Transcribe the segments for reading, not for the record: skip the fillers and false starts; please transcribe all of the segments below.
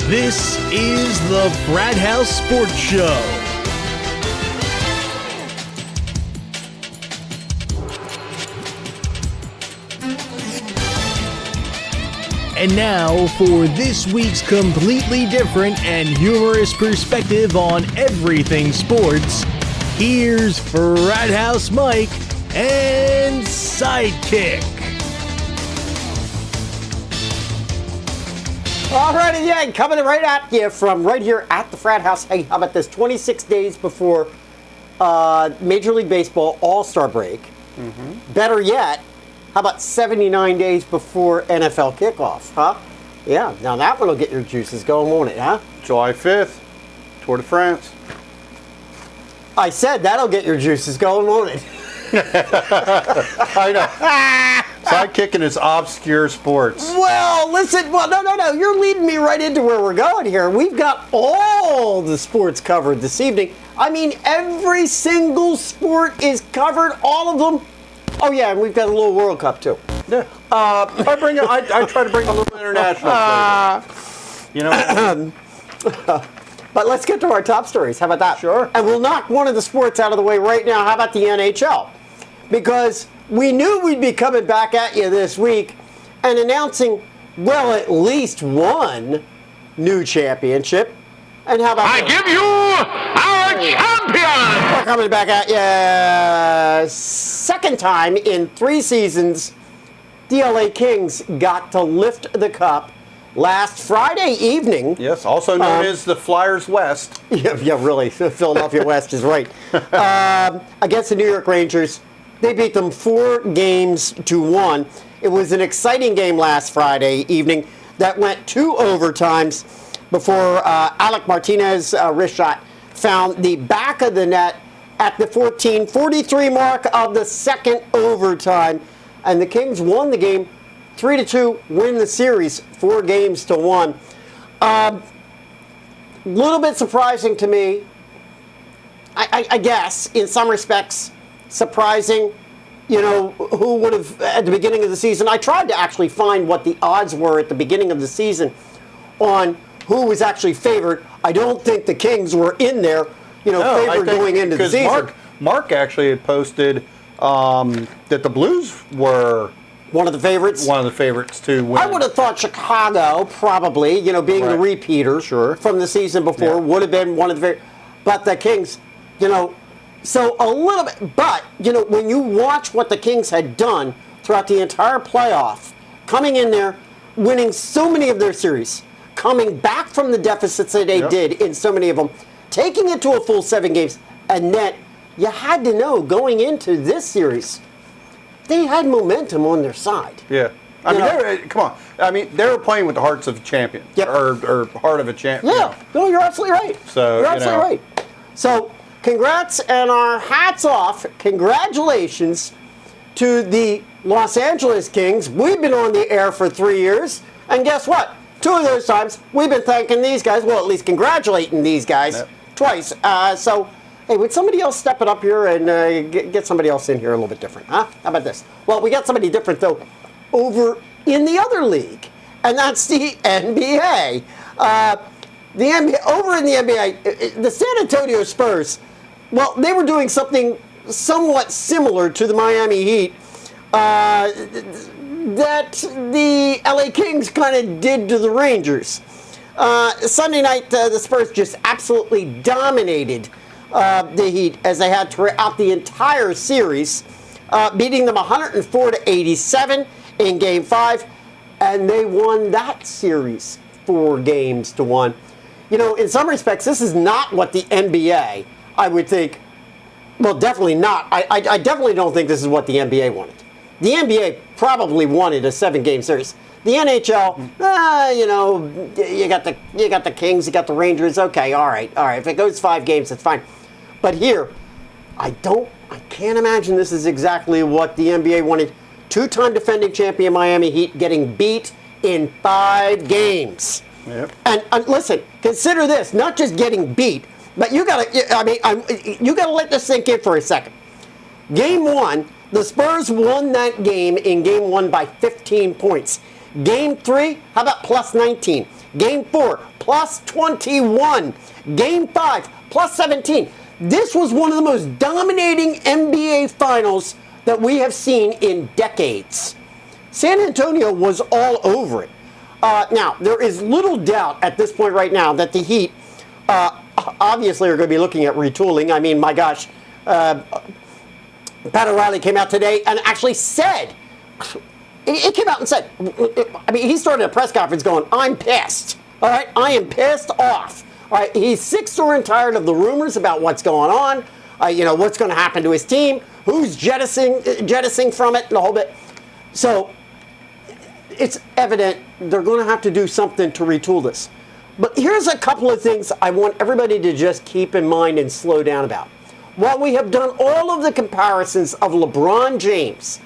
This is the Frat House Sports Show. And now for this week's completely different and humorous perspective on everything sports, here's Frat House Mike and Sidekick. Alrighty, yeah, coming right at you from right here at the Frat House. Hey, how about this? 26 days before Major League Baseball All-Star break. Mm-hmm. Better yet, how about 79 days before NFL kickoff, huh? Yeah, now that one will get your juices going, won't it, huh? July 5th, Tour de France. I said that'll get your juices going, won't it? I know. Sidekick in his obscure sports. Well, listen, no. You're leading me right into where we're going here. We've got all the sports covered this evening. I mean, every single sport is covered, all of them. Oh, yeah, and we've got a little World Cup, too. Yeah. I try to bring a little international flavor. You know? But let's get to our top stories. How about that? Sure. And we'll knock one of the sports out of the way right now. How about the NHL? Because we knew we'd be coming back at you this week and announcing, well, at least one new championship. And how about I give you our champion! We're coming back at you. Second time in 3 seasons, the LA Kings got to lift the cup last Friday evening. Yes, also known as the Flyers West. Yeah, really. Philadelphia West is right. Against the New York Rangers. They beat them 4-1. It was an exciting game last Friday evening that went 2 overtimes before Alec Martinez wrist shot found the back of the net at the 14:43 mark of the second overtime. And the Kings won the game 3-2, win the series 4-1. Little bit surprising to me, I guess, in some respects, surprising. You know, who would have, at the beginning of the season, I tried to actually find what the odds were at the beginning of the season on who was actually favored. I don't think the Kings were in there, favored going into the season. Mark actually had posted that the Blues were one of the favorites? One of the favorites to win. I would have thought Chicago, probably, being the repeater from the season before, would have been one of the favorites. But the Kings, so a little bit. But, when you watch what the Kings had done throughout the entire playoff, coming in there, winning so many of their series, coming back from the deficits that they did in so many of them, taking it to a full 7 games, and then you had to know going into this series, they had momentum on their side. Yeah. I mean, come on. I mean, they were playing with the hearts of a champion. Yep. Or heart of a champion. Yeah. No, you're absolutely right. So, you're absolutely right. So, congrats and our hats off. Congratulations to the Los Angeles Kings. We've been on the air for 3 years. And guess what? 2 of those times, we've been thanking these guys. Well, at least congratulating these guys twice. So, hey, would somebody else step it up here and get somebody else in here a little bit different, huh? How about this? Well, we got somebody different, though, over in the other league, and that's the NBA. Over in the NBA, the San Antonio Spurs, well, they were doing something somewhat similar to the Miami Heat that the LA Kings kind of did to the Rangers. Sunday night, the Spurs just absolutely dominated the Heat as they had throughout the entire series, beating them 104-87 in Game 5, and they won that series 4-1. In some respects, this is not what the NBA, I would think, well, definitely not. I definitely don't think this is what the NBA wanted. The NBA probably wanted a 7-game series. The NHL, you got the Kings, you got the Rangers. Okay, all right. If it goes 5 games, that's fine. But here, I can't imagine this is exactly what the NBA wanted. 2-time defending champion Miami Heat getting beat in 5 games. Yep. And listen, consider this, not just getting beat, but you gotta let this sink in for a second. Game 1, the Spurs won that game in Game 1 by 15 points. Game 3, how about plus 19? Game 4, plus 21. Game 5, plus 17. This was one of the most dominating NBA finals that we have seen in decades. San Antonio was all over it. Now, there is little doubt at this point right now that the Heat obviously are going to be looking at retooling. I mean, my gosh, Pat O'Reilly came out today and actually said, he came out and said, I mean, he started a press conference going, I'm pissed. All right, I am pissed off. All right, he's sick, sore, and tired of the rumors about what's going on, what's going to happen to his team, who's jettisoning from it, and the whole bit. So it's evident they're going to have to do something to retool this. But here's a couple of things I want everybody to just keep in mind and slow down about. While we have done all of the comparisons of LeBron James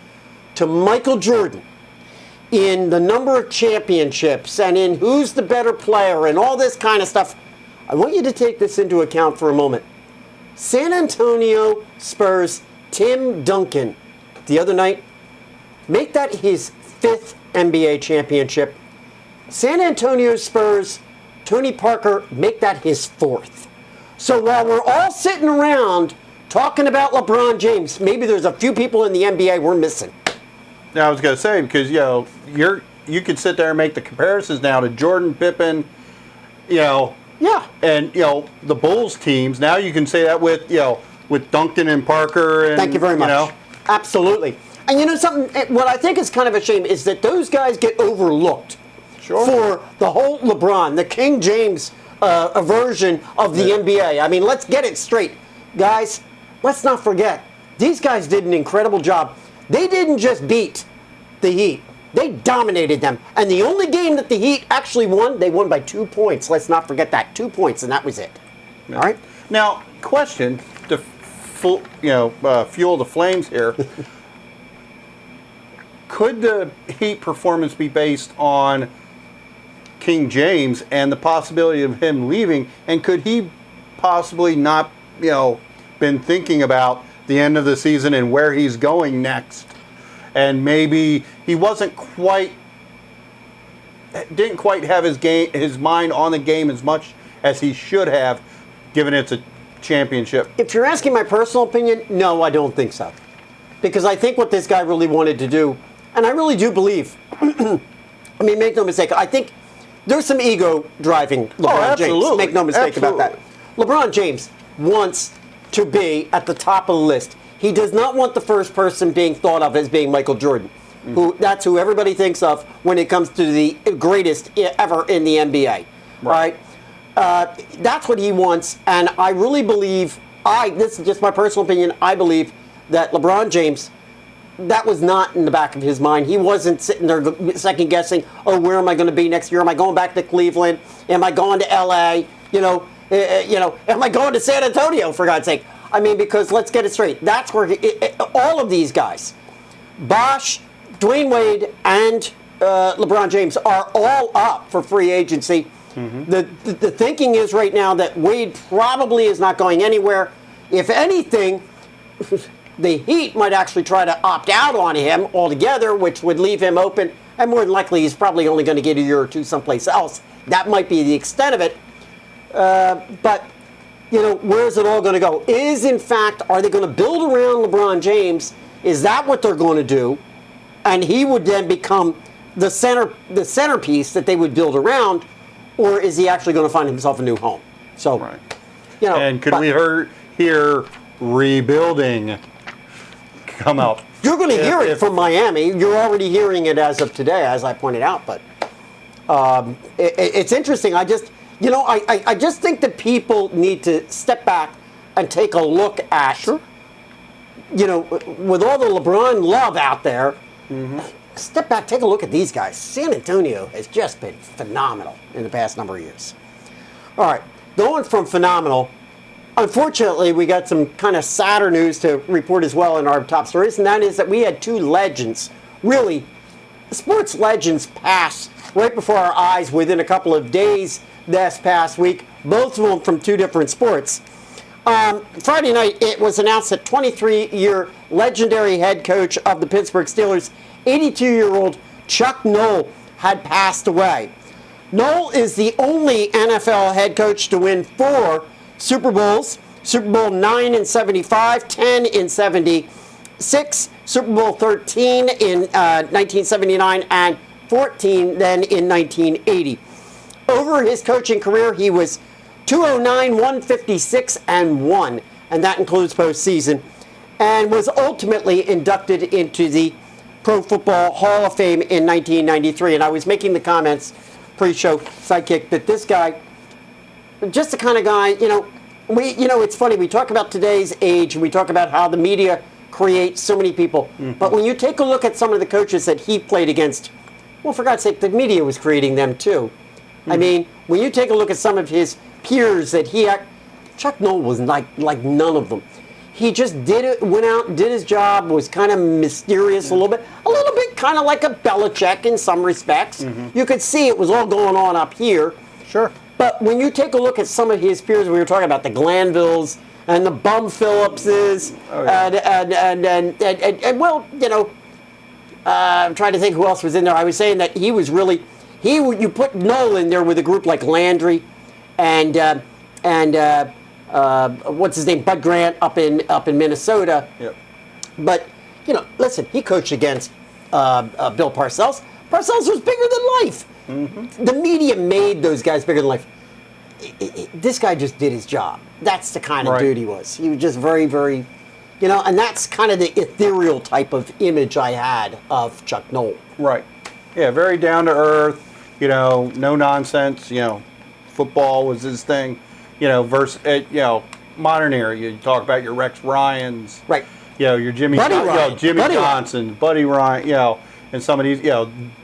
to Michael Jordan in the number of championships and in who's the better player and all this kind of stuff, I want you to take this into account for a moment. San Antonio Spurs Tim Duncan the other night, make that his 5th NBA championship. San Antonio Spurs Tony Parker, make that his 4th. So while we're all sitting around talking about LeBron James, maybe there's a few people in the NBA we're missing. Now, I was going to say, because, you could sit there and make the comparisons now to Jordan, Pippen, Yeah. and, the Bulls teams. Now you can say that with Duncan and Parker. And, thank you very much. Absolutely. And something, what I think is kind of a shame is that those guys get overlooked. Sure. For the whole LeBron, the King James version of the NBA. I mean, let's get it straight. Guys, let's not forget, these guys did an incredible job. They didn't just beat the Heat. They dominated them. And the only game that the Heat actually won, they won by 2 points. Let's not forget that. 2 points, and that was it. Yeah. All right? Now, question to fuel the flames here. Could the Heat performance be based on King James and the possibility of him leaving? And could he possibly not, been thinking about the end of the season and where he's going next? And maybe he didn't quite have his mind on the game as much as he should have, given it's a championship. If you're asking my personal opinion, no, I don't think so. Because I think what this guy really wanted to do, and I really do believe, I mean, make no mistake, I think there's some ego driving LeBron James. Make no mistake about that. LeBron James wants to be at the top of the list. He does not want the first person being thought of as being Michael Jordan. That's who everybody thinks of when it comes to the greatest ever in the NBA. Right? That's what he wants, and I really believe, this is just my personal opinion, I believe that LeBron James, that was not in the back of his mind. He wasn't sitting there second guessing, where am I going to be next year? Am I going back to Cleveland? Am I going to LA? Am I going to San Antonio, for God's sake? I mean, because let's get it straight. That's where all of these guys, Bosh, Dwayne Wade, and LeBron James are all up for free agency. The thinking is right now that Wade probably is not going anywhere. If anything, the Heat might actually try to opt out on him altogether, which would leave him open. And more than likely, he's probably only going to get a year or two someplace else. That might be the extent of it. But, where is it all going to go? Are they going to build around LeBron James? Is that what they're going to do? And he would then become the centerpiece that they would build around? Or is he actually going to find himself a new home? So, and could we hear rebuilding come out? You're going to hear it from Miami. You're already hearing it as of today, as I pointed out. But it's interesting. I just think that people need to step back and take a look at, with all the LeBron love out there, step back, take a look at these guys. San Antonio has just been phenomenal in the past number of years. All right, going from phenomenal, unfortunately, we got some kind of sadder news to report as well in our top stories, and that is that we had two legends, really, sports legends pass right before our eyes within a couple of days this past week, both of them from two different sports. Friday night, it was announced that 23-year legendary head coach of the Pittsburgh Steelers, 82-year-old Chuck Noll, had passed away. Noll is the only NFL head coach to win 4 Super Bowls. Super Bowl 9 in 75, 10 in 76, Super Bowl 13 in 1979, and 14 then in 1980. Over his coaching career, he was 209, 156, and 1, and that includes postseason, and was ultimately inducted into the Pro Football Hall of Fame in 1993. And I was making the comments pre-show, Sidekick, that this guy, just the kind of guy, it's funny, we talk about today's age, and we talk about how the media creates so many people, but when you take a look at some of the coaches that he played against, well, for God's sake, the media was creating them too. I mean, when you take a look at some of his peers that Chuck Noll was like none of them. He just did it, went out, did his job, was kind of mysterious a little bit kind of like a Belichick in some respects. You could see it was all going on up here. Sure. But when you take a look at some of his peers, we were talking about the Glanvilles and the Bum Phillipses, I'm trying to think who else was in there. I was saying that he was really, you put Noll in there with a group like Landry and what's his name, Bud Grant up in Minnesota. Yep. But listen, he coached against Bill Parcells. Parcells was bigger than life. The media made those guys bigger than life. This guy just did his job. That's the kind of dude he was. He was just very, very, and that's kind of the ethereal type of image I had of Chuck Noll. Right. Yeah, very down to earth, no nonsense, football was his thing, versus, modern era, you talk about your Rex Ryans. Right. Your Jimmy Johnson, Buddy Ryan, and some of these,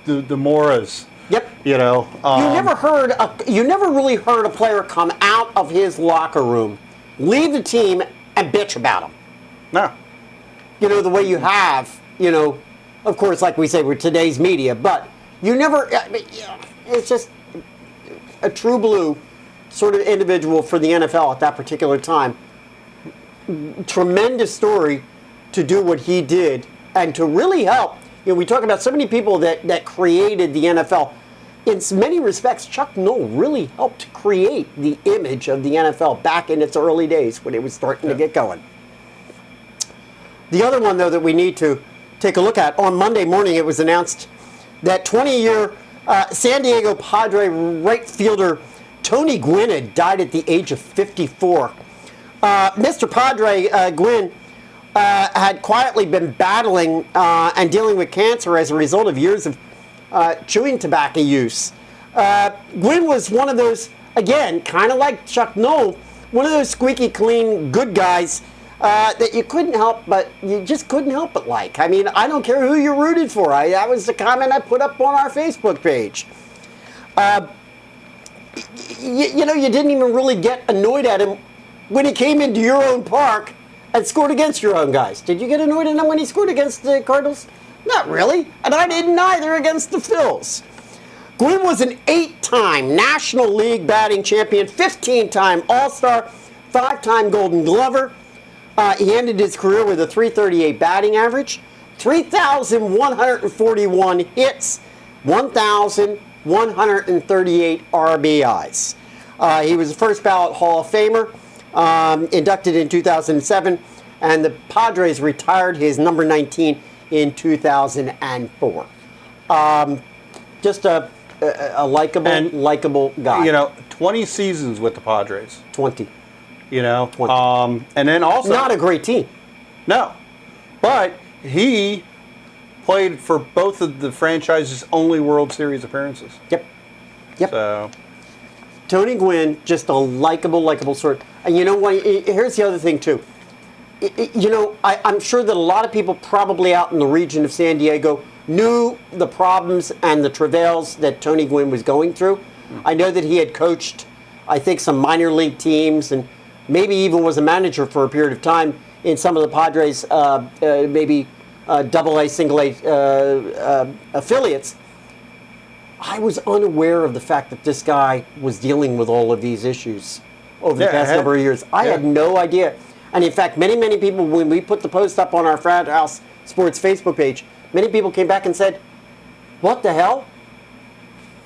the Moras. Yep. You never really heard a player come out of his locker room, leave the team, and bitch about him. No. The way you have, of course, like we say, we're today's media, but you never, it's just a true blue sort of individual for the NFL at that particular time. Tremendous story to do what he did and to really help. We talk about so many people that created the NFL. In many respects, Chuck Noll really helped create the image of the NFL back in its early days when it was starting to get going. The other one, though, that we need to take a look at, on Monday morning it was announced that 20-year San Diego Padre right fielder Tony Gwynn had died at the age of 54. Mr. Padre, Gwynn, had quietly been battling and dealing with cancer as a result of years of chewing tobacco use. Gwynn was one of those, again, kind of like Chuck Noll, one of those squeaky clean good guys that you just couldn't help but like. I mean, I don't care who you rooted for. That was the comment I put up on our Facebook page. You didn't even really get annoyed at him when he came into your own park and scored against your own guys. Did you get annoyed at him when he scored against the Cardinals? Not really. And I didn't either against the Phils. Gwynn was an 8-time National League batting champion, 15-time All-Star, 5-time Golden Glover. He ended his career with a .338 batting average, 3,141 hits, 1,138 RBIs. He was a first ballot Hall of Famer, inducted in 2007, and the Padres retired his number 19 in 2004. Just a likable guy. 20 seasons with the Padres. 20. 20. And then also not a great team. No, but he played for both of the franchise's only World Series appearances. Yep. So Tony Gwynn, just a likable sort. And you know what? Here's the other thing too. I'm sure that a lot of people probably out in the region of San Diego knew the problems and the travails that Tony Gwynn was going through. I know that he had coached, I think, some minor league teams and maybe even was a manager for a period of time in some of the Padres, maybe AA, single A affiliates. I was unaware of the fact that this guy was dealing with all of these issues over the past number of years. I had no idea. And in fact, many people, when we put the post up on our Frat House Sports Facebook page, many people came back and said, what the hell?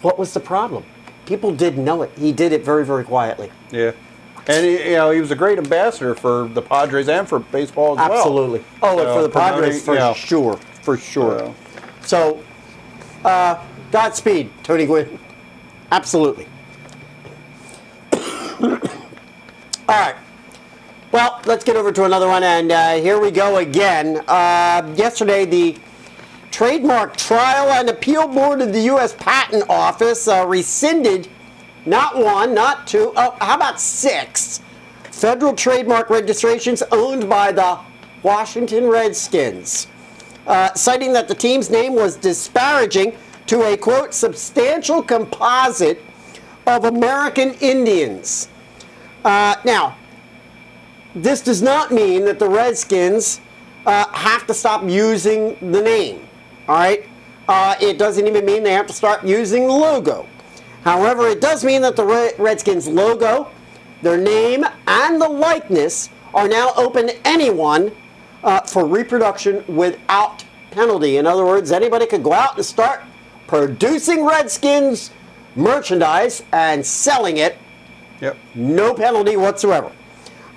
What was the problem? People didn't know it. He did it very, very quietly. Yeah. And he was a great ambassador for the Padres and for baseball as well. Absolutely. Oh, and for the Padres, sure. For sure. So, Godspeed, Tony Gwynn. Absolutely. All right. Well, let's get over to another one, and here we go again. Yesterday, the Trademark Trial and Appeal Board of the U.S. Patent Office rescinded not one, not two, how about 6 federal trademark registrations owned by the Washington Redskins, citing that the team's name was disparaging to a, quote, substantial composite of American Indians. Now, this does not mean that the Redskins have to stop using the name, all right? It doesn't even mean they have to start using the logo. However, it does mean that the Redskins logo, their name, and the likeness are now open to anyone for reproduction without penalty. In other words, anybody could go out and start producing Redskins merchandise and selling it. Yep. No penalty whatsoever.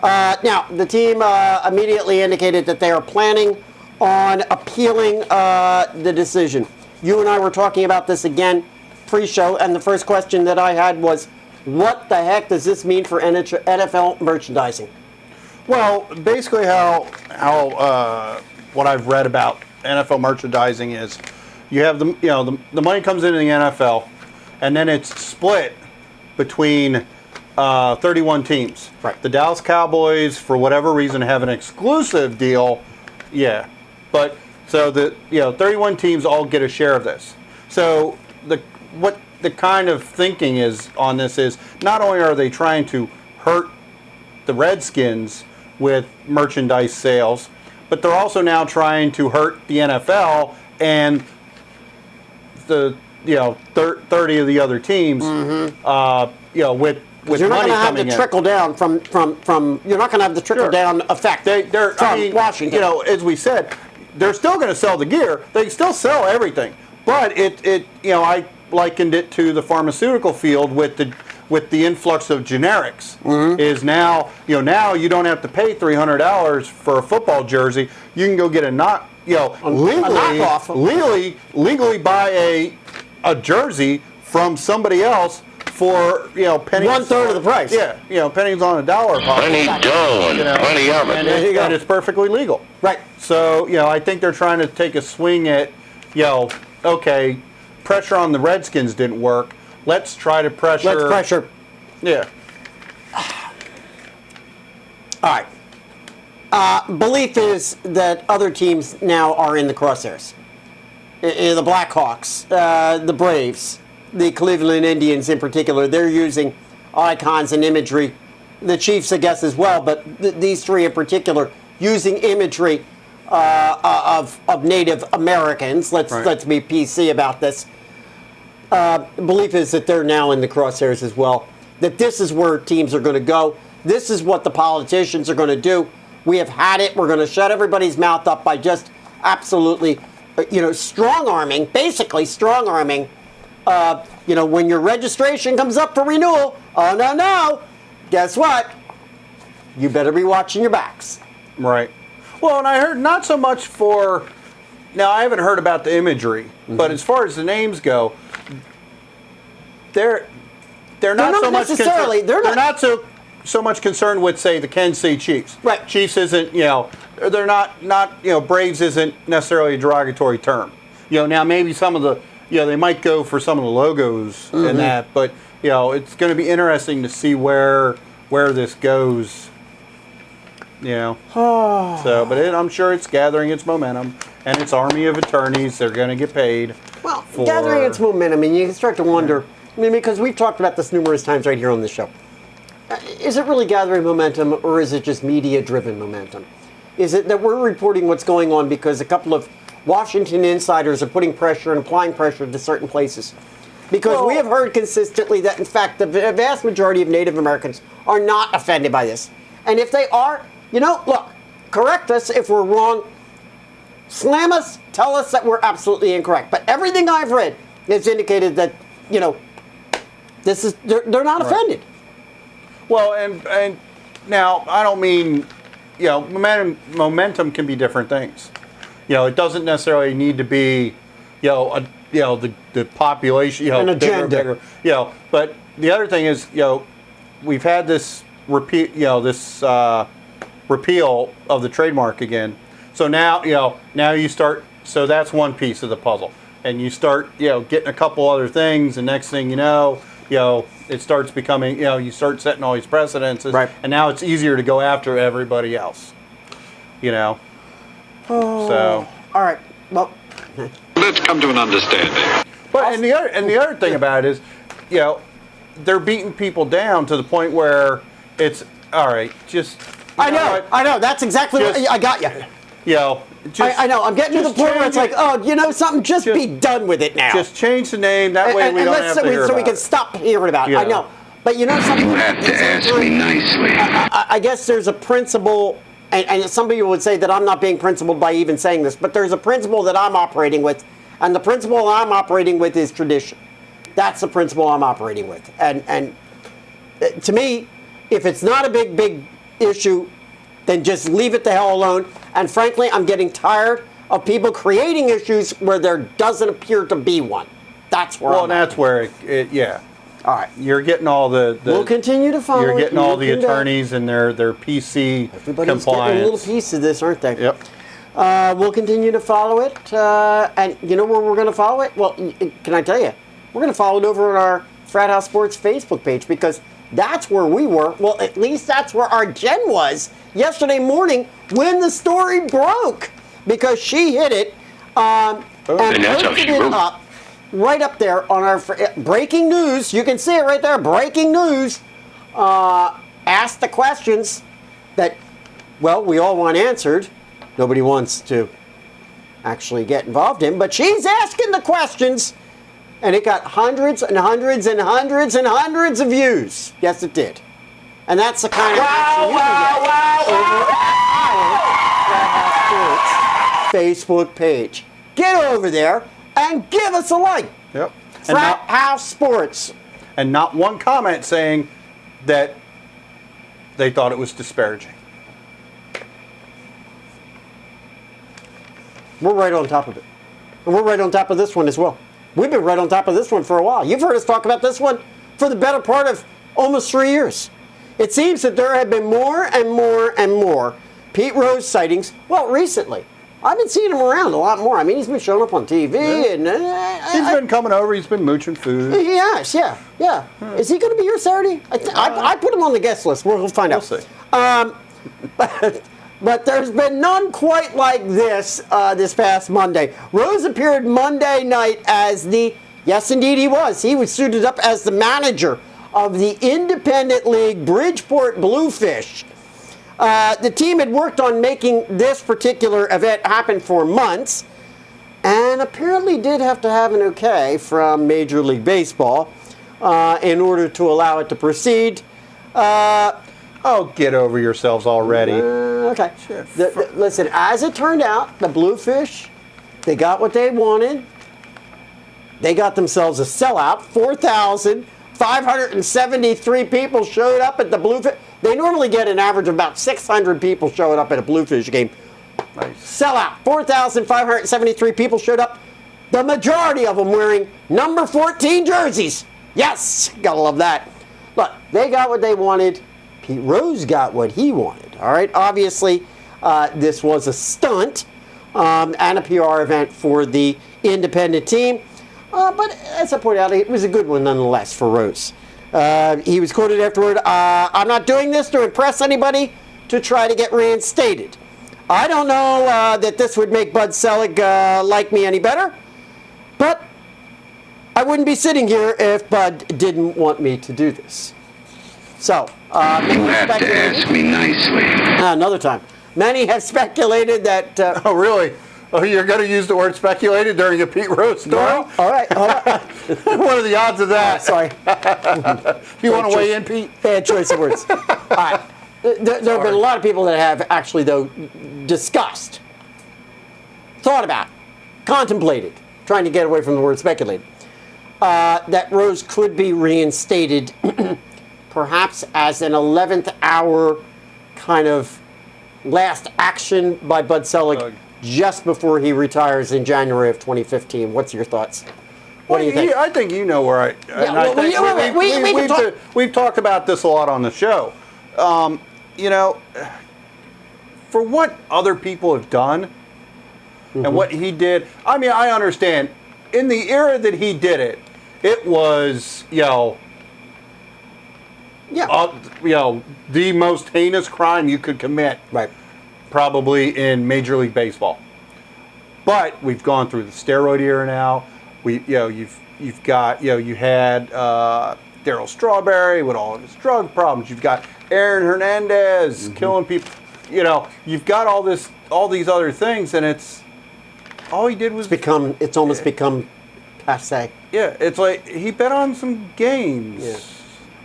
Now, the team immediately indicated that they are planning on appealing the decision. You and I were talking about this again pre-show, and the first question that I had was, what the heck does this mean for NFL merchandising? Well, basically how what I've read about NFL merchandising is you have the money comes into the NFL, and then it's split between 31 teams. Right. The Dallas Cowboys, for whatever reason, have an exclusive deal. Yeah. But so the 31 teams all get a share of this. So what the kind of thinking is on this is not only are they trying to hurt the Redskins with merchandise sales, but they're also now trying to hurt the NFL and the 30 of the other teams. With you're not money going to have coming the trickle down from you're not going to have the trickle down effect from Washington. As we said, they're still going to sell the gear. They still sell everything, but I likened it to the pharmaceutical field with the influx of generics. Is now you don't have to pay $300 for a football jersey. You can go get legally buy a jersey from somebody else for pennies. 1/3 of the price. Yeah, pennies on a dollar. Plenty dough and plenty of it. And it's perfectly legal. Right. So I think they're trying to take a swing at okay, pressure on the Redskins didn't work. Let's try to pressure. Let's pressure. Yeah. All right. Belief is that other teams now are in the crosshairs. The Blackhawks, the Braves, the Cleveland Indians in particular, they're using icons and imagery. The Chiefs, I guess, as well, but these three in particular using imagery of Native Americans. Let's be PC about this. Belief is that they're now in the crosshairs as well. That this is where teams are going to go. This is what the politicians are going to do. We have had it. We're going to shut everybody's mouth up by just absolutely, strong-arming, basically strong-arming. When your registration comes up for renewal, oh, no, guess what? You better be watching your backs. Right. Well, and I heard not so much for, now I haven't heard about the imagery, but as far as the names go, they're not so much necessarily. They're not so much concerned with, say, the Kansas City Chiefs. Right. Chiefs isn't, they're not Braves isn't necessarily a derogatory term. Now maybe some of the, they might go for some of the logos and that, but it's going to be interesting to see where this goes. So, but I'm sure it's gathering its momentum, and its army of attorneys, they're going to get paid. Well, gathering its momentum, and you can start to wonder. Because we've talked about this numerous times right here on the show. Is it really gathering momentum, or is it just media-driven momentum? Is it that we're reporting what's going on because a couple of Washington insiders are putting pressure and applying pressure to certain places? Because we have heard consistently that, in fact, the vast majority of Native Americans are not offended by this. And if they are, look, correct us if we're wrong. Slam us, tell us that we're absolutely incorrect. But everything I've read has indicated that they're not offended. Well, and now I don't mean, momentum can be different things. It doesn't necessarily need to be, the population, an agenda. Bigger, but the other thing is, we've had this repeal of the trademark again. So now, now you start. So that's one piece of the puzzle, and you start, getting a couple other things, and next thing you know, it starts becoming, you start setting all these precedences, right. And now it's easier to go after everybody else, Oh. So. All right. Well. Let's come to an understanding. But and the other thing about it is, they're beating people down to the point where it's all right. Just I know. That's exactly what I got you. I know. I'm getting to the point where it's like, something. Just be done with it now. Just change the name. That way we don't have to hear about it. So we can stop hearing about it. I know. But something. You have to ask me nicely. I guess there's a principle, and some people would say that I'm not being principled by even saying this, but there's a principle that I'm operating with, and the principle I'm operating with is tradition. That's the principle I'm operating with. And to me, if it's not a big issue, then just leave it the hell alone. And frankly, I'm getting tired of people creating issues where there doesn't appear to be one. That's where I'm at. That's where yeah. All right. You're getting all the we'll continue to follow. You're getting all the attorneys and their PC Everybody's compliance. getting a little piece of this, aren't they? Yep. We'll continue to follow it. And you know where we're going to follow it? Well, can I tell you? We're going to follow it over on our Frat House Sports Facebook page because that's where we were. Well, at least that's where our Jen was yesterday morning when the story broke because she hit it and posted it up right up there on our breaking news. You can see it right there. Breaking news. Asked the questions that, we all want answered. Nobody wants to actually get involved in, but she's asking the questions. And it got hundreds and hundreds and hundreds and hundreds of views. Yes, it did. And that's the kind of action you can get over at Frat House Sports Facebook page. Get over there and give us a like. Yep. Frat House Sports. And not one comment saying that they thought it was disparaging. We're right on top of it. And we're right on top of this one as well. We've been right on top of this one for a while. You've heard us talk about this one for the better part of almost 3 years. It seems that there have been more and more and more Pete Rose sightings. Well, recently. I've been seeing him around a lot more. I mean, he's been showing up on TV. And he's been coming over. He's been mooching food. He has, yeah. Is he going to be here Saturday? I put him on the guest list. We'll find out. We'll see. But there's been none quite like this this past Monday. Rose appeared Monday night as yes, indeed he was. He was suited up as the manager of the Independent League Bridgeport Bluefish. The team had worked on making this particular event happen for months and apparently did have to have an okay from Major League Baseball in order to allow it to proceed. Get over yourselves already. Okay. Listen, as it turned out, the Bluefish, they got what they wanted. They got themselves a sellout. 4,573 people showed up at the Bluefish. They normally get an average of about 600 people showing up at a Bluefish game. Nice. Sellout. 4,573 people showed up. The majority of them wearing number 14 jerseys. Yes, gotta love that. Look, they got what they wanted. Pete Rose got what he wanted. All right. Obviously, this was a stunt and a PR event for the independent team. But as I pointed out, it was a good one nonetheless for Rose. He was quoted afterward, I'm not doing this to impress anybody to try to get reinstated. I don't know that this would make Bud Selig like me any better, but I wouldn't be sitting here if Bud didn't want me to do this. So, you have to ask me nicely. Another time. Many have speculated that... Oh, really? Oh, you're going to use the word speculated during a Pete Rose story? No? All right. What are the odds of that? Sorry. You want to weigh in, Pete? Bad choice of words. All right. There have been a lot of people that have actually, though, discussed, thought about, contemplated, trying to get away from the word speculated. that Rose could be reinstated, perhaps as an 11th hour kind of last action by Bud Selig just before he retires in January of 2015. What's your thoughts? What do you think? I think you know where I. We've talked about this a lot on the show. You know, for what other people have done and what he did. I mean, I understand. In the era that he did it, it was the most heinous crime you could commit. Right. Probably in Major League Baseball. But we've gone through the steroid era now. You had Darryl Strawberry with all of his drug problems. You've got Aaron Hernandez killing people. You know, you've got all these other things, and all he did was it's almost become passe. Yeah, it's like he bet on some games. Yeah.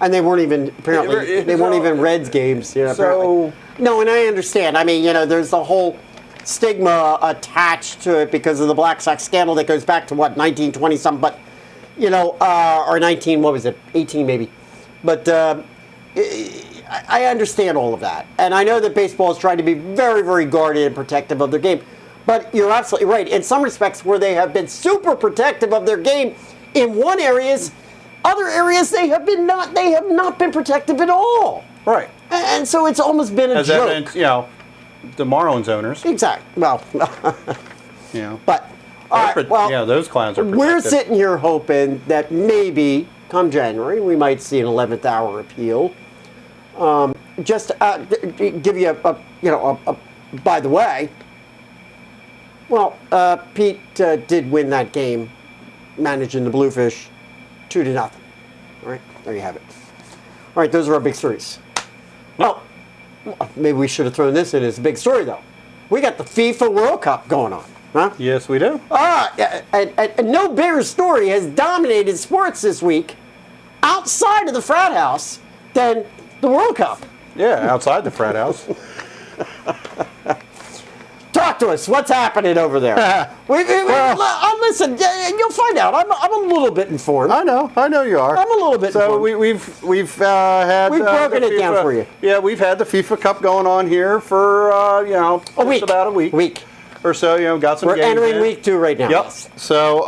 And they weren't even weren't even Reds games. You know, so no, and I understand. I mean, there's the whole stigma attached to it because of the Black Sox scandal that goes back to 1920 something, but or 19, what was it, 18 maybe, but I understand all of that, and I know that baseball is trying to be very, very guarded and protective of their game, but you're absolutely right. In some respects, where they have been super protective of their game, in one areas, other areas they have not been protective at all. Right. And so it's almost been a joke. Evidence, the Marlins owners. Exactly. Well, but those clowns are protected. We're sitting here hoping that maybe come January we might see an 11th hour appeal. Just to give you a by the way. Well, Pete did win that game, managing the Bluefish 2-0. All right, there you have it. All right, those are our big stories. Well, maybe we should have thrown this in as a big story, though. We got the FIFA World Cup going on, huh? Yes, we do. And no bigger story has dominated sports this week outside of the Frat House than the World Cup. Yeah, outside the Frat House. Talk to us. What's happening over there? Listen, you'll find out. I'm a little bit informed. I know you are. I'm a little bit informed. We've had we've broken it down for you. Yeah, we've had the FIFA Cup going on here for a week. About a week or so. Got some. We're games entering in. week 2 right now. Yep. So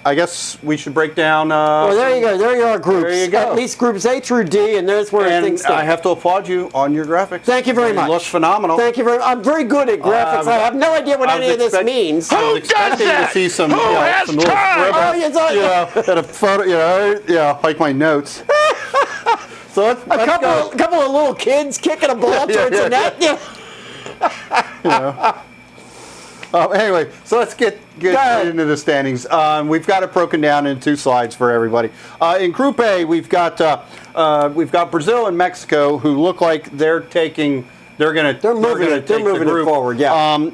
I guess we should break down. There you go. There you are, groups. There you go. At least groups A through D, and there's where things stand. I have to applaud you on your graphics. Thank you very much. You look phenomenal. Thank you very much. I'm very good at graphics. I have no idea what any of this means. I was expecting to see some, some little scribble, and a photo, like my notes. So let's a couple of little kids kicking a ball towards the net. Anyway, so let's get into the standings. We've got it broken down in 2 slides for everybody. In Group A, we've got Brazil and Mexico, who look like they're moving it forward. Yeah.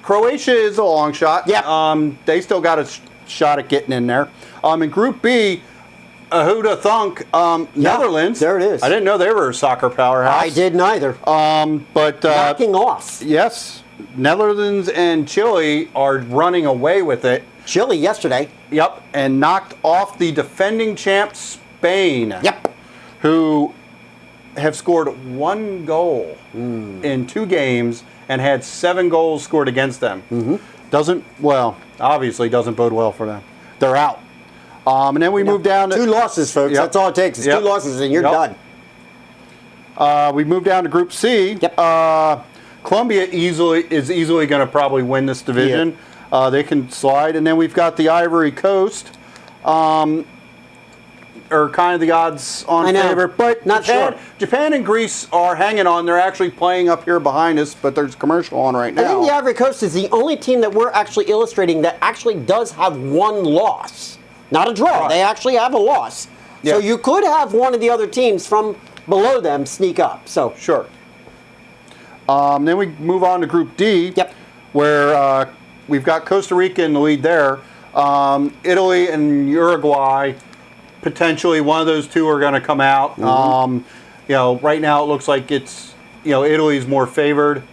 Croatia is a long shot. Yeah. They still got a shot at getting in there. In Group B, who'da thunk? Netherlands. There it is. I didn't know they were a soccer powerhouse. I didn't either. But knocking off. Yes. Netherlands and Chile are running away with it. Chile yesterday. Yep, and knocked off the defending champ Spain. Yep. Who have scored 1 goal in 2 games and had 7 goals scored against them. Obviously doesn't bode well for them. They're out. And then we move down to 2 losses, folks. Yep. That's all it takes. It's 2 losses and you're done. We move down to Group C. Yep. Colombia is easily going to probably win this division. Yeah. They can slide. And then we've got the Ivory Coast, are kind of the odds on favorite. But not sure. Japan and Greece are hanging on. They're actually playing up here behind us, but there's a commercial on right now. I think the Ivory Coast is the only team that we're actually illustrating that actually does have 1 loss. Not a draw. Right. They actually have a loss. Yeah. So you could have one of the other teams from below them sneak up. So sure. Then we move on to Group D, where we've got Costa Rica in the lead there. Italy and Uruguay, potentially one of those 2 are going to come out. Right now it looks like it's Italy's more favored.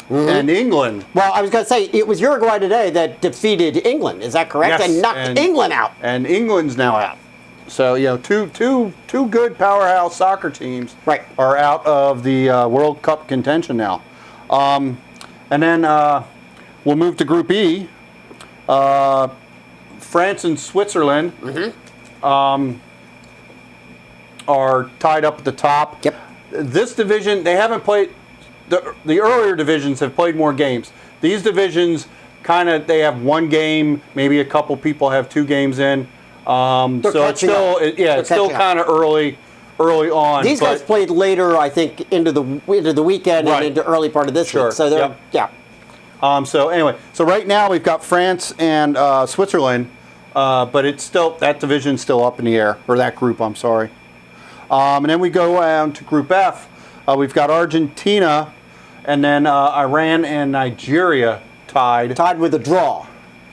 and England. Well, I was going to say, it was Uruguay today that defeated England. Is that correct? Yes, And knocked England out. And England's now out. So, two good powerhouse soccer teams are out of the World Cup contention now. And then we'll move to Group E. France and Switzerland are tied up at the top. Yep. This division, they haven't played, the earlier divisions have played more games. These divisions they have one game, maybe a couple people have 2 games in. So it's still, it's still kind of early on. These guys played later, I think, into the weekend and into early part of this week. So they're, so anyway, so right now we've got France and Switzerland, but it's still, that division's still up in the air, or that group, I'm sorry. And then we go to Group F. We've got Argentina, and then Iran and Nigeria tied. Tied with a draw.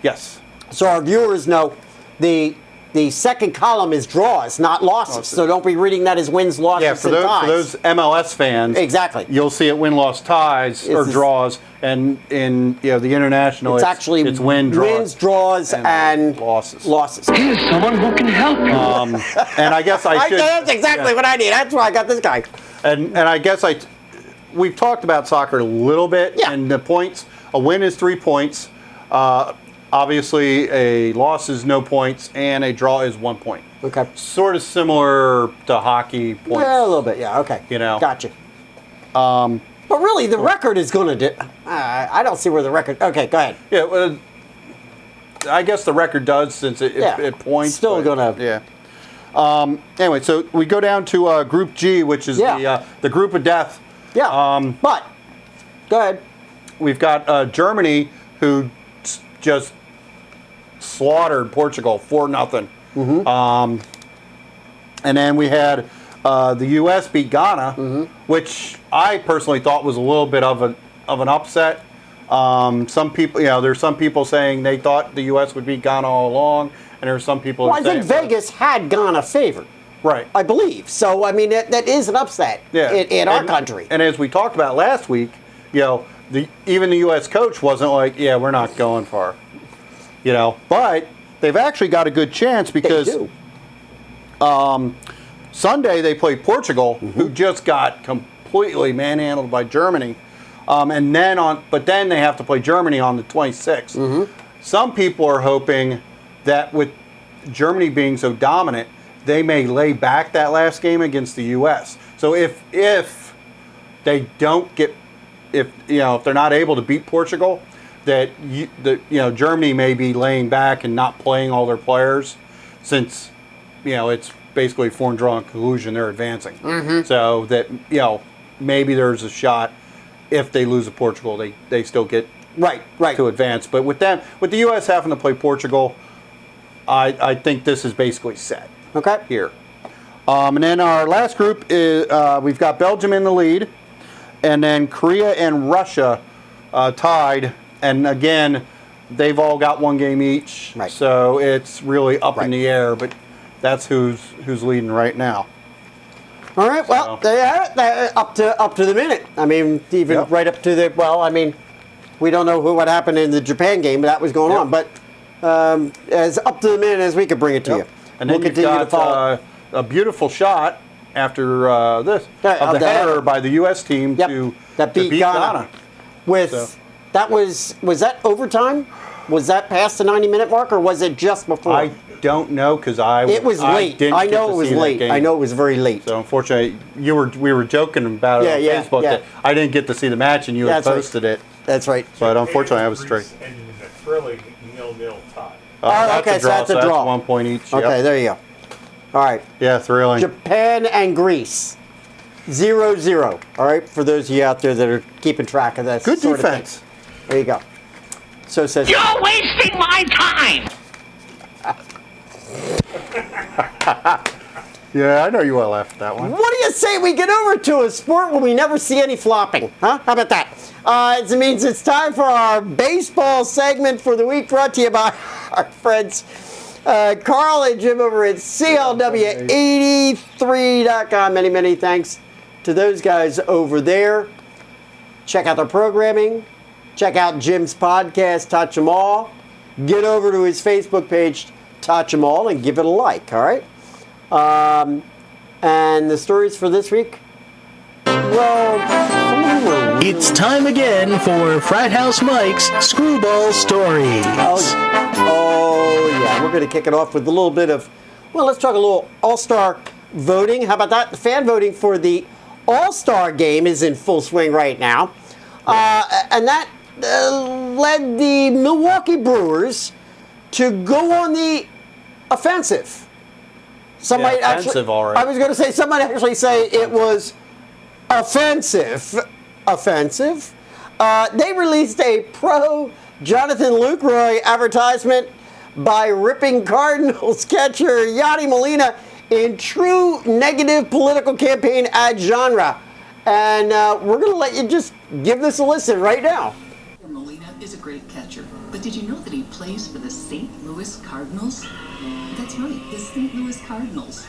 Yes. So our viewers know the second column is draws, not losses. So don't be reading that as wins, losses, and ties. For those MLS fans, exactly, you'll see it win-loss ties or draws, and in the international, it's wins, draws, and losses. Here's someone who can help you. And I guess I should. That's exactly what I need. That's why I got this guy. And I guess we've talked about soccer a little bit, and the points. A win is 3 points. Obviously, a loss is no points, and a draw is 1 point. Okay. Sort of similar to hockey points. Yeah, a little bit. Yeah. Okay. Gotcha. But really, the record is going to do. I don't see where the record. Okay, go ahead. Yeah. Well, I guess the record does, since it points. Still going to. Yeah. Anyway, so we go down to Group G, which is the group of death. Yeah. But go ahead. We've got Germany, who just slaughtered Portugal 4-0. And then we had the U.S. beat Ghana, which I personally thought was a little bit of an upset. Some people, there's some people saying they thought the U.S. would beat Ghana all along, and there's some people. Well, I think Vegas had Ghana favored. Right. I believe. So, I mean, that is an upset in our country. And as we talked about last week, even the U.S. coach wasn't like, we're not going far. But they've actually got a good chance because they do. Sunday they played Portugal, who just got completely manhandled by Germany. But then they have to play Germany on the 26th. Some people are hoping that with Germany being so dominant, they may lay back that last game against the U.S. So if they don't get, if they're not able to beat Portugal, that Germany may be laying back and not playing all their players, since it's basically foreign draw and collusion, they're advancing. So that maybe there's a shot if they lose to Portugal, they still get right to advance. But with the U.S. having to play Portugal, I think this is basically set. Okay. Here. And then our last group is we've got Belgium in the lead, and then Korea and Russia tied. And again, they've all got one game each. Right. So it's really up in the air, but that's who's leading right now. All right. Well, they're up to the minute. I mean, even right up to the. Well, I mean, we don't know what happened in the Japan game, but that was going on. But as up to the minute as we could bring it to you. And then you've got a beautiful shot after this of the header by the U.S. team to beat Ghana. That was that overtime? Was that past the 90-minute mark, or was it just before? I don't know, because it was late. I know it was late. I know it was very late. So unfortunately, we were joking about it on Facebook that I didn't get to see the match, and you had posted it. That's right. But unfortunately, I was straight. Ended in a thrilling 0-0 tie. Okay, so that's a draw. That's 1 point each. Okay, there you go. All right. Yeah, thrilling. Japan and Greece, 0-0. All right, for those of you out there that are keeping track of that. Good defense. There you go. So says. You're wasting my time. Yeah, I know you want to laugh at that one. What do you say we get over to a sport where we never see any flopping? Huh? How about that? It means it's time for our baseball segment for the week, brought to you by our friends Carl and Jim over at CLW83.com. Many, many thanks to those guys over there. check out their programming. Check out Jim's podcast, Touch 'Em All. Get over to his Facebook page, Touch 'Em All, and give it a like, all right? And the stories for this week? Well, It's time again for Frat House Mike's Screwball Stories. oh yeah, we're going to kick it off with a little bit of, well, let's talk a little All-Star voting. How about that? The fan voting for the All-Star game is in full swing right now. And that led the Milwaukee Brewers to go on the offensive. Somebody offensive already. I was going to say, somebody actually say it was offensive. They released a pro Jonathan Lucroy advertisement by ripping Cardinals catcher Yadi Molina in true negative political campaign ad genre. And we're going to let you just give this a listen right now. Molina is a great catcher, but did you know that he plays for the St. Louis Cardinals? That's right, the St. Louis Cardinals.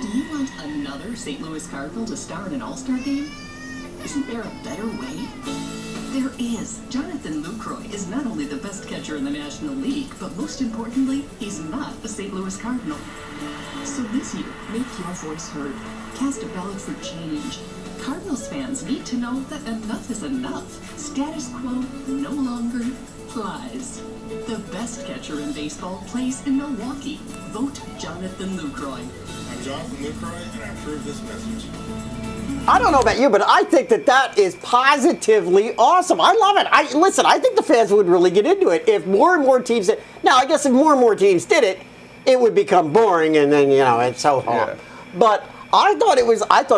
Do you want another St. Louis Cardinal to star in an All-Star game? Isn't there a better way? There is. Jonathan Lucroy is not only the best catcher in the National League, but most importantly, he's not a St. Louis Cardinal. So this year, make your voice heard. Cast a ballot for change. Cardinals fans need to know that enough is enough. Status quo no longer flies. The best catcher in baseball plays in Milwaukee. Vote Jonathan Lucroy. I'm Jonathan Lucroy, and I approve this message. I don't know about you, but I think that is positively awesome. I love it. I think the fans would really get into it if more and more teams did. Now, I guess if more and more teams did it, it would become boring, and then it's so hard. Yeah. But I thought it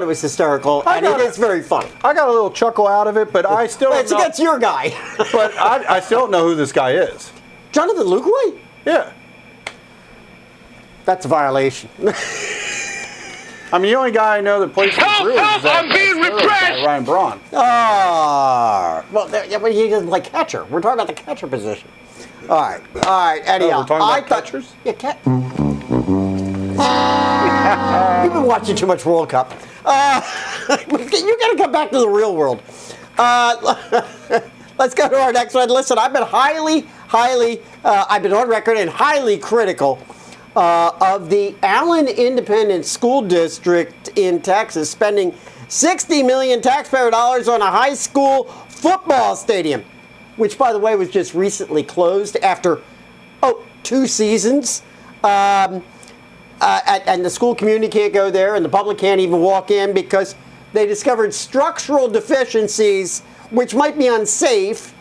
was hysterical, and it is very funny. I got a little chuckle out of it, but I still don't know. That's your guy. But I still don't know who this guy is. Jonathan Lucroy? Yeah. That's a violation. I mean, the only guy I know that plays for the Brewers is I'm being repressed! Ryan Braun. But he doesn't play catcher. We're talking about the catcher position. All right. Anyhow, we're talking about catchers? Yeah, You've been watching too much World Cup. You got to come back to the real world. Let's go to our next one. Listen, I've been I've been on record and highly critical of the Allen Independent School District in Texas spending $60 million taxpayer dollars on a high school football stadium, which, by the way, was just recently closed after 2 seasons. And the school community can't go there, and the public can't even walk in because they discovered structural deficiencies, which might be unsafe,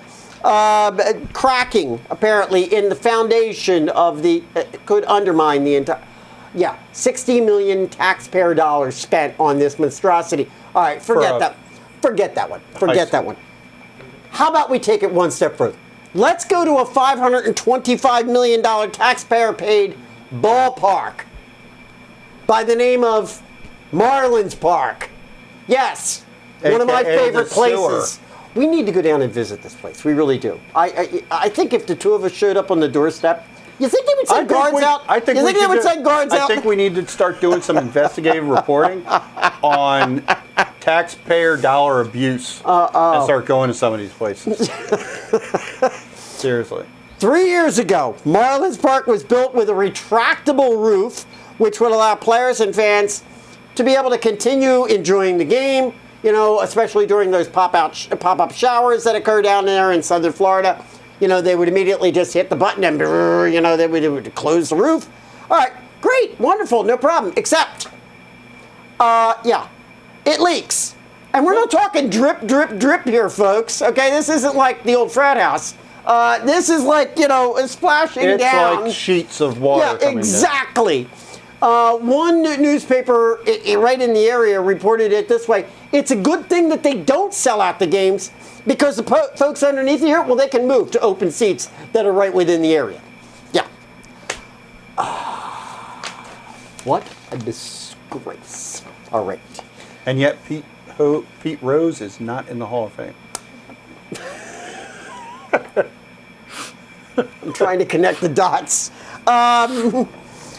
cracking apparently in the foundation of the could undermine the entire. Yeah, $60 million taxpayer dollars spent on this monstrosity. All right, forget that one. How about we take it one step further? Let's go to a $525 million taxpayer-paid ballpark by the name of Marlins Park. Yes, one of my favorite places. We need to go down and visit this place. We really do. I think if the two of us showed up on the doorstep, you think they would send guards out? I think they would send guards out? I think we need to start doing some investigative reporting on taxpayer dollar abuse and start going to some of these places. Seriously. 3 years ago, Marlins Park was built with a retractable roof, which would allow players and fans to be able to continue enjoying the game, especially during those pop-up showers that occur down there in southern Florida. They would immediately just hit the button and, they would close the roof. All right, great, wonderful, no problem, except, it leaks. And we're not talking drip, drip, drip here, folks, okay? This isn't like the old frat house. This is like, splashing down. It's like sheets of water coming exactly. One newspaper right in the area reported it this way. It's a good thing that they don't sell out the games because the folks underneath here, they can move to open seats that are right within the area. Yeah. What a disgrace. All right. And yet Pete Rose is not in the Hall of Fame. I'm trying to connect the dots.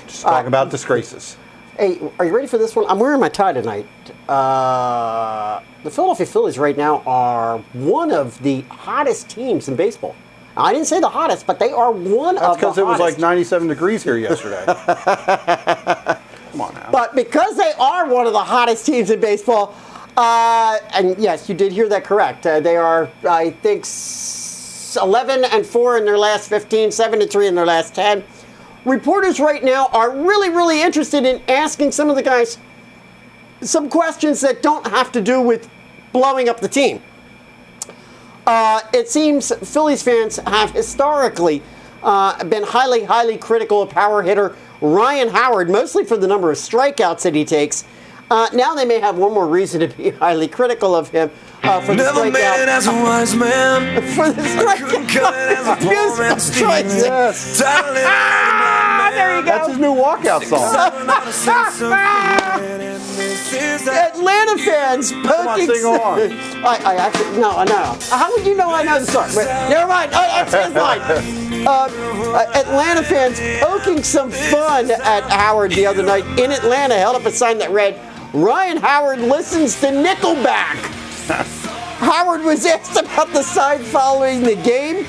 Just talk about disgraces. Hey, are you ready for this one? I'm wearing my tie tonight. The Philadelphia Phillies right now are one of the hottest teams in baseball. Now, I didn't say the hottest, but they are one That's of the hottest. because it was like 97 degrees here yesterday. Come on now. But because they are one of the hottest teams in baseball, and yes, you did hear that correct. They are, I think, 11-4 in their last 15, 7-3 in their last 10. Reporters right now are really, really interested in asking some of the guys some questions that don't have to do with blowing up the team. It seems Phillies fans have historically been highly, highly critical of power hitter Ryan Howard, mostly for the number of strikeouts that he takes. Now they may have one more reason to be highly critical of him for the strikeout. Made it as a wise man. For the strikeout. Musical choices. There you go. That's his new walkout song. Atlanta fans poking. Sing along. I actually no. How would you know I know the song? But never mind. That's his line. Atlanta fans poking some fun at Howard the other night in Atlanta held up a sign that read, "Ryan Howard listens to Nickelback." Howard was asked about the sign following the game.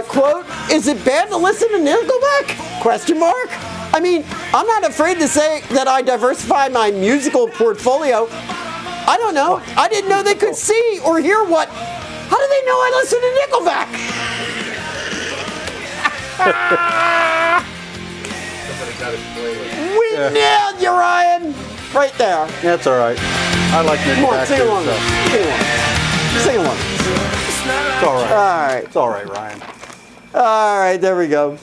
Quote, "Is it bad to listen to Nickelback?" Question mark. I mean, I'm not afraid to say that I diversify my musical portfolio. I don't know. I didn't know they could see or hear what. How do they know I listen to Nickelback? We nailed you, Ryan. Right there. That's all right. I like Nickelback. Come on, sing too, along. so. Sing along. It's all right. All right. It's all right, Ryan. All right, there we go.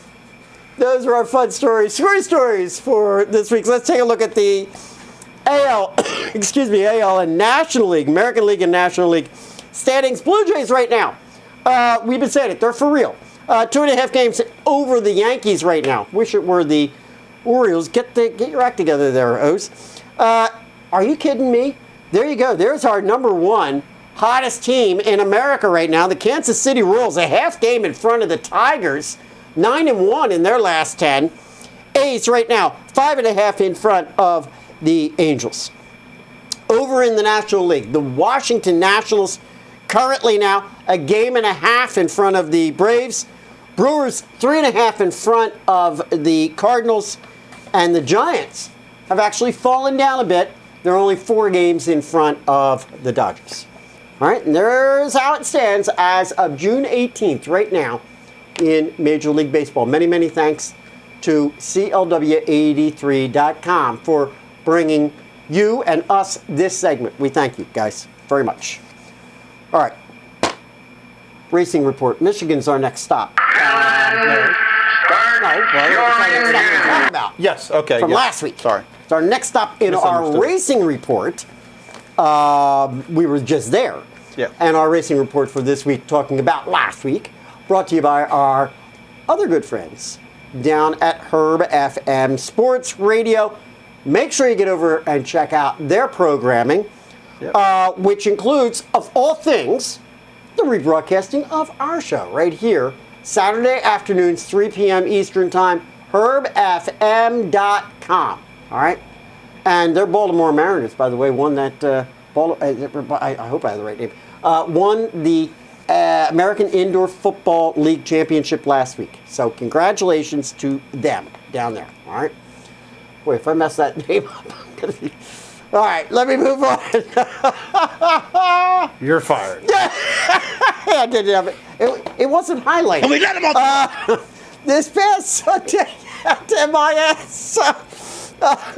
Those were our fun stories, stories for this week. Let's take a look at the AL, AL and National League, American League and National League standings. Blue Jays right now. We've been saying it. They're for real. 2.5 games over the Yankees right now. Wish it were the Orioles. Get your act together there, O's. Are you kidding me? There you go. There's our number one hottest team in America right now. The Kansas City Royals, a half game in front of the Tigers. 9-1 in their last 10. A's right now, 5.5 in front of the Angels. Over in the National League, the Washington Nationals currently now a game and a half in front of the Braves. Brewers 3.5 in front of the Cardinals. And the Giants have actually fallen down a bit. They're only 4 games in front of the Dodgers. All right, and there's how it stands as of June 18th right now in Major League Baseball. Many, many thanks to CLW83.com for bringing you and us this segment. We thank you guys very much. All right. Racing report. Michigan's our next stop. Yes, okay. From last week. Sorry. It's our next stop in our racing report. We were just there. Yeah. And our racing report for this week, talking about last week, brought to you by our other good friends down at Herb FM Sports Radio. Make sure you get over and check out their programming, which includes, of all things, the rebroadcasting of our show right here, Saturday afternoons, 3 p.m. Eastern Time, herbfm.com. All right? And their Baltimore Mariners, by the way, won that, I hope I have the right name, won the American Indoor Football League Championship last week. So congratulations to them down there. All right? Boy, if I mess that name up, I'm going to be... All right, let me move on. You're fired. I didn't have it. It wasn't highlighted. And we let him off. This past Sunday at MIS. That's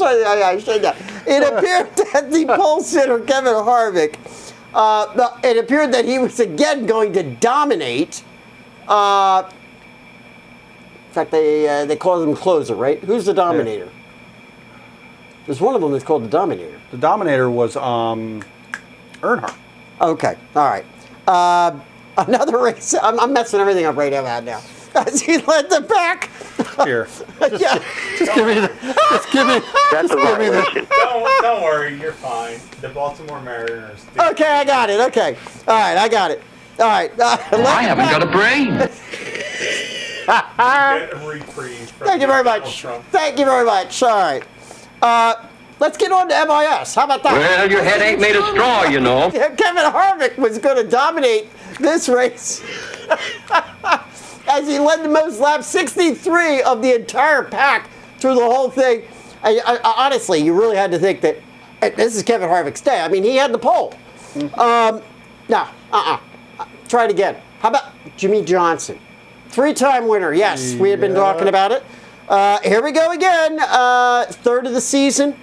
why I said that. It appeared that the pole sitter, Kevin Harvick, it appeared that he was again going to dominate. In fact, they call him closer, right? Who's the dominator? Yeah. There's one of them that's called the Dominator. The Dominator was Earnhardt. Okay, all right. Another race. I'm messing everything up right now. As he led the pack. Here. Just give me the. That's a violation. Don't worry, you're fine. The Baltimore Mariners. Okay, I got it. Okay. All right, I got it. All right. I haven't got a brain. Get a reprieve. From Thank you very Donald much. Trump. Thank you very much. All right. Let's get on to MIS. How about that? Well, your head ain't made of straw, you know. Kevin Harvick was going to dominate this race as he led the most laps, 63 of the entire pack through the whole thing. Honestly, you really had to think that this is Kevin Harvick's day. I mean, he had the pole. Try it again. How about Jimmy Johnson? 3-time winner. Yes, we had been talking about it. Here we go again. Third of the season.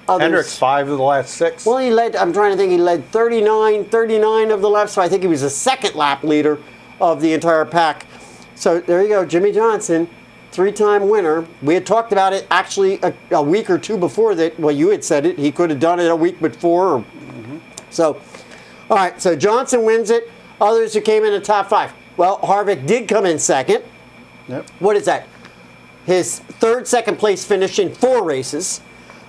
Hendricks, 5 of the last 6. Well, I'm trying to think, he led 39 of the laps, so I think he was the second lap leader of the entire pack. So there you go, Jimmy Johnson, 3-time winner. We had talked about it actually a week or two before that. Well, you had said it. He could have done it a week before. So, all right, so Johnson wins it. Others who came in the top 5. Well, Harvick did come in second. Yep. What is that? His third second place finish in 4 races.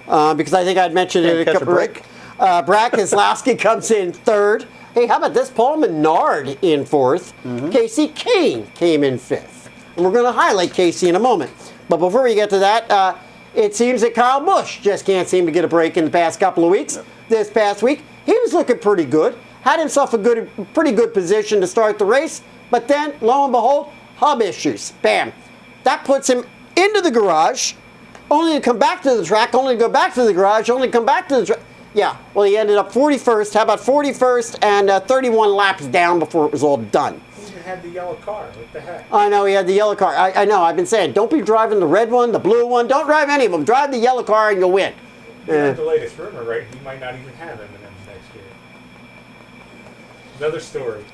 Because I think I'd mentioned it a couple break. Brad Keselowski comes in third. Hey, how about this? Paul Menard in 4th. Casey Kane came in 5th. And we're going to highlight Casey in a moment. But before we get to that, it seems that Kyle Busch just can't seem to get a break in the past couple of weeks. This past week, he was looking pretty good. Had himself a pretty good position to start the race. But then, lo and behold, hub issues. Bam. That puts him into the garage. Only to come back to the track, only to go back to the garage, only to come back to the track. Yeah, well, he ended up 41st. How about 41st and 31 laps down before it was all done? He even had the yellow car. What the heck? I know, he had the yellow car. I know, I've been saying, don't be driving the red one, the blue one. Don't drive any of them. Drive the yellow car and you'll win. You have the latest rumor, right? He might not even have M&M's next year. Another story.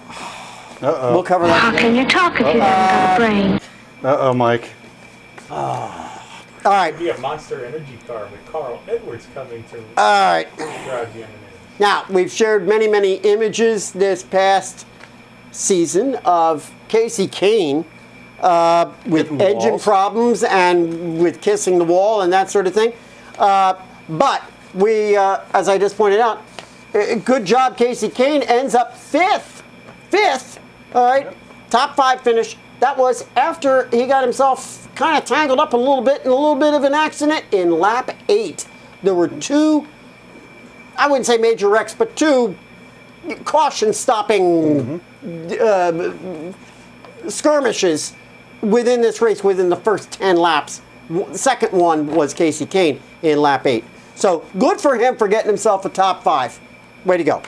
Uh-oh. We'll cover that. How can you talk if you haven't got a brain? Uh-oh, Mike. All right. It'd be a Monster Energy car with Carl Edwards coming to All right. drive the M&M's. Now, we've shared many, many images this past season of Casey Kane with engine problems and with kissing the wall and that sort of thing. But we, as I just pointed out, good job, Casey Kane ends up 5th. 5th, all right, top 5 finish. That was after he got himself kind of tangled up a little bit in a little bit of an accident in lap 8. There were 2, I wouldn't say major wrecks, but 2 caution-stopping skirmishes within this race within the first 10 laps. The second one was Casey Kane in lap 8. So good for him for getting himself a top 5. Way to go.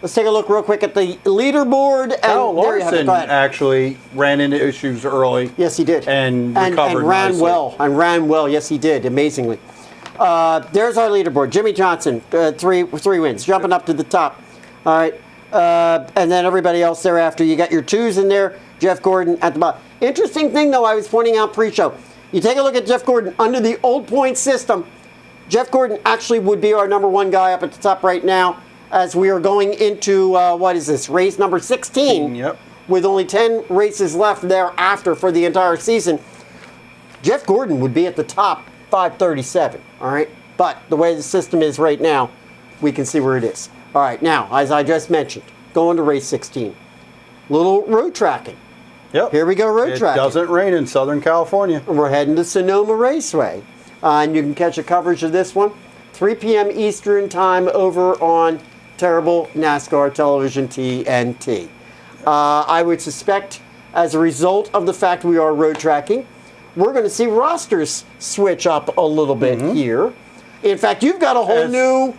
Let's take a look real quick at the leaderboard. And Kyle Larson actually ran into issues early. Yes, he did. And recovered and ran nicely. well. And ran well. Yes, he did. Amazingly. There's our leaderboard. Jimmy Johnson, 3 wins, jumping up to the top. All right. And then everybody else thereafter. You got your 2s in there. Jeff Gordon at the bottom. Interesting thing, though, I was pointing out pre-show. You take a look at Jeff Gordon under the old point system. Jeff Gordon actually would be our number 1 guy up at the top right now, as we are going into, what is this, race number 16, Yep. with only 10 races left thereafter for the entire season. Jeff Gordon would be at the top, 537, all right? But the way the system is right now, we can see where it is. All right, now, as I just mentioned, going to race 16. Little road tracking. Yep. Here we go, road tracking. It doesn't rain in Southern California. And we're heading to Sonoma Raceway. And you can catch a coverage of this one, 3 p.m. Eastern time over on terrible NASCAR television TNT. I would suspect, as a result of the fact we are road tracking, we're going to see rosters switch up a little bit here. In fact, you've got a whole new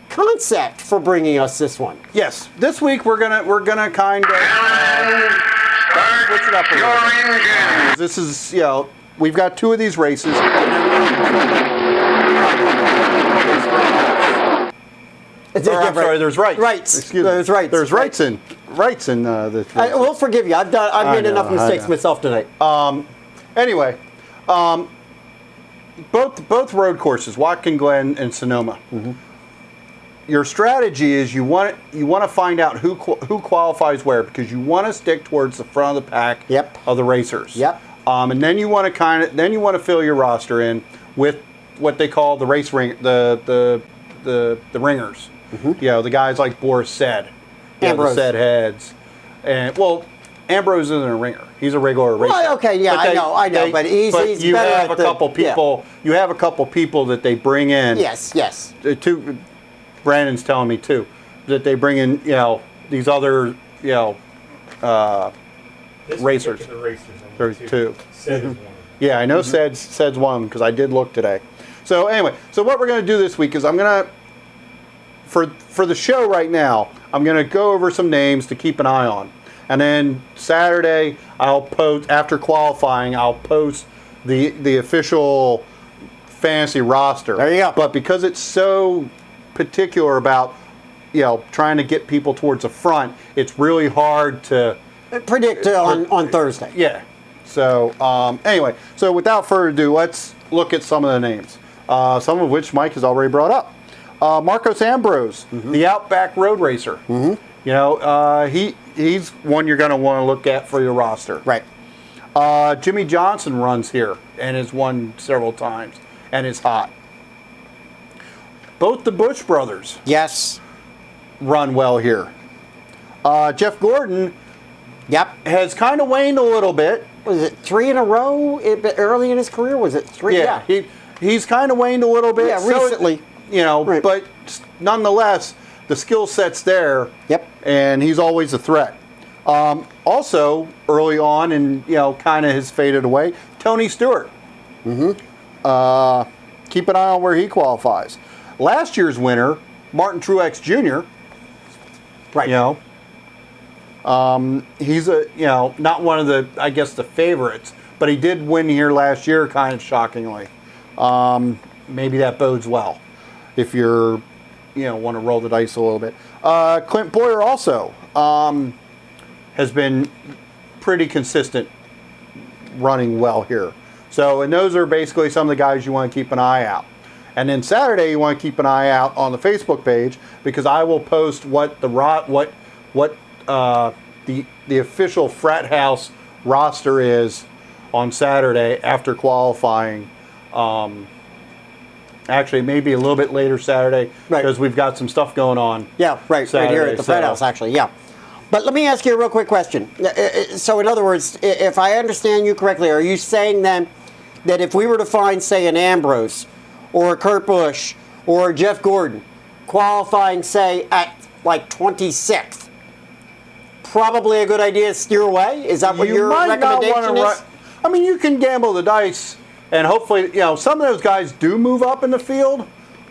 concept for bringing us this one. Yes, this week we're gonna kind of switch it up a little bit. This is, we've got 2 of these races. I'm sorry, there's rights. Rights. Excuse me. There's rights. There's rights in the. We'll forgive you. I've made enough mistakes myself tonight. Anyway, both road courses, Watkin Glen and Sonoma. Your strategy is you want to find out who qualifies where, because you want to stick towards the front of the pack of the racers. Yep. And then you want to fill your roster in with what they call the race ring, the ringers. The guys like Boris said, the Said heads, and Ambrose isn't a ringer. He's a regular racer. Well, okay, yeah, I know, but he's you better have at a couple people. Yeah. You have a couple people that they bring in. Yes. Two. Brandon's telling me too that they bring in, these other, racers. The racers. There's two. Said is one. Yeah, I know. Said's one because I did look today. So anyway, what we're going to do this week is I'm going to, for the show right now, I'm going to go over some names to keep an eye on. And then Saturday, I'll post, after qualifying, I'll post the official fantasy roster. There you go. But because it's so particular about, trying to get people towards the front, it's really hard to predict on Thursday. Yeah. So anyway, without further ado, let's look at some of the names. Some of which Mike has already brought up. Marcos Ambrose, the Outback Road Racer. He's one you're going to want to look at for your roster. Right. Jimmy Johnson runs here and has won several times and is hot. Both the Bush brothers. Yes. Run well here. Jeff Gordon. Yep. Has kind of waned a little bit. Was it 3 in a row early in his career? Was it 3? Yeah. He's kind of waned a little bit. Yeah, recently. Right. But nonetheless, the skill set's there. Yep. And he's always a threat. Also, early on, and kind of has faded away, Tony Stewart. Keep an eye on where he qualifies. Last year's winner, Martin Truex Jr. Right. He's not one of the, I guess, the favorites, but he did win here last year, kind of shockingly. Maybe that bodes well if you're, want to roll the dice a little bit. Clint Boyer also has been pretty consistent running well here. So, and those are basically some of the guys you want to keep an eye out. And then Saturday, you want to keep an eye out on the Facebook page because I will post what the official Frat House roster is on Saturday after qualifying. Actually, maybe a little bit later Saturday because we've got some stuff going on. Yeah, right here at the Frat House, actually, yeah. But let me ask you a real quick question. So, in other words, if I understand you correctly, are you saying then that if we were to find, say, an Ambrose or a Kurt Busch or Jeff Gordon qualifying, say, at like 26th, probably a good idea to steer away? Is that what your recommendation is? I mean, you can gamble the dice, and hopefully, some of those guys do move up in the field,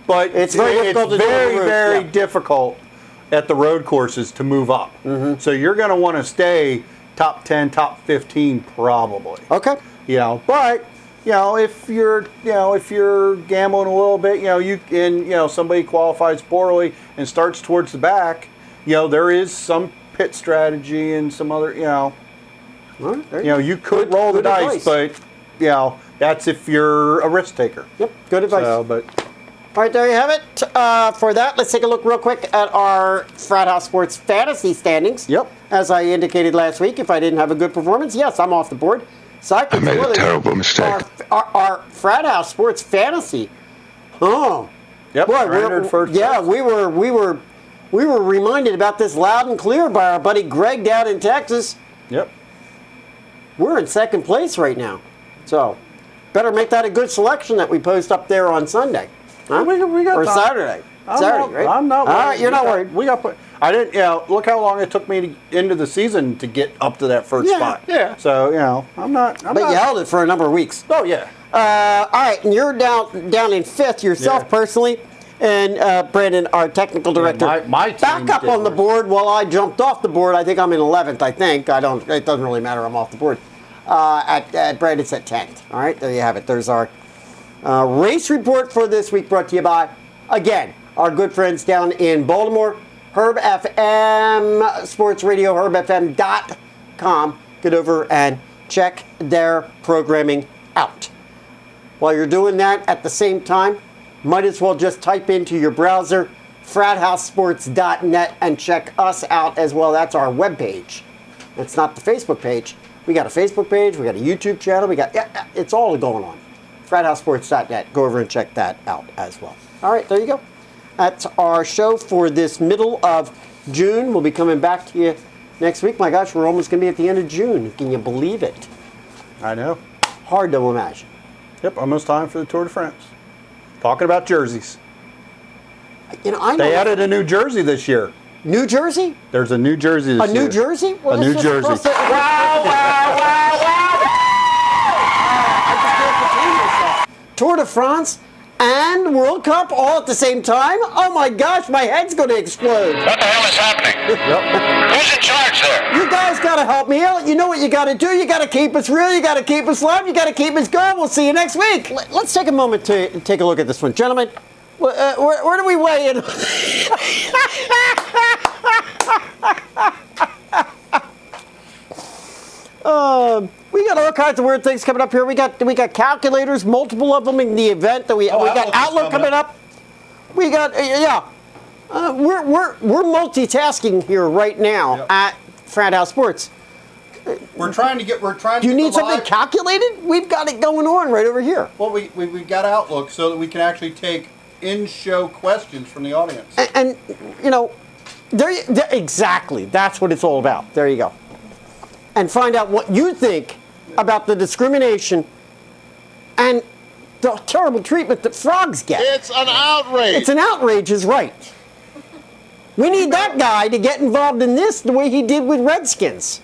but it's very difficult at the road courses to move up. So you're going to want to stay top 10, top 15 probably. Okay. But if you're gambling a little bit, somebody qualifies poorly and starts towards the back, there is some pit strategy and some other, you could roll the dice, but that's if you're a risk taker. Yep, good advice. All right, there you have it. For that, let's take a look real quick at our Frat House Sports fantasy standings. Yep. As I indicated last week, if I didn't have a good performance, yes, I'm off the board. I made a terrible mistake. Our Frat House Sports fantasy. Oh. Yep. Boy, we were reminded about this loud and clear by our buddy Greg down in Texas. Yep. We're in second place right now. So, better make that a good selection that we post up there on Sunday. Huh? We got or time. Saturday. Right? I'm not worried. All right, you're not worried. I didn't, look how long it took me into the season to get up to that first spot. Yeah. So, I'm not. But you held it for a number of weeks. Oh, yeah. All right, and you're down in fifth yourself personally. And Brandon, our technical director, my team back up on the board while I jumped off the board. I think I'm in 11th, It doesn't really matter. I'm off the board. At Brandon's at 10th. All right, there you have it. There's our race report for this week brought to you by, again, our good friends down in Baltimore, Herb FM Sports Radio, herbfm.com. Get over and check their programming out. While you're doing that, at the same time, might as well just type into your browser frathousesports.net and check us out as well. That's our webpage. That's not the Facebook page. We got a Facebook page. We got a YouTube channel. It's all going on. frathousesports.net. Go over and check that out as well. All right, there you go. That's our show for this middle of June. We'll be coming back to you Next week, my gosh, we're almost going to be at the end of June. Can you believe it? I know. Hard to imagine. Yep, almost time for the Tour de France. Talking about jerseys. You know, I know They added a new jersey this year. New Jersey? There's a new jersey this year. A new jersey? Well, a new jersey. Wow, wow, wow, wow. I just can't contain myself. Tour de France and World Cup all at the same time? Oh my gosh, my head's going to explode. What the hell is happening? Who's in charge there? You guys got to help me out. You know what you got to do. You got to keep us real. You got to keep us live. You got to keep us going. We'll see you next week. Let's take a moment to take a look at this one. Gentlemen, where do we weigh in? We got all kinds of weird things coming up here. We got calculators, multiple of them in the event that we got Outlook coming up. We got we're multitasking here right now at Frat House Sports. We're trying to get. Do you need something calculated? We've got it going on right over here. Well, we've got Outlook so that we can actually take in-show questions from the audience. And you know, exactly. That's what it's all about. There you go. And find out what you think about the discrimination and the terrible treatment that frogs get. It's an outrage. It's an outrage is right. We need that guy to get involved in this the way he did with Redskins.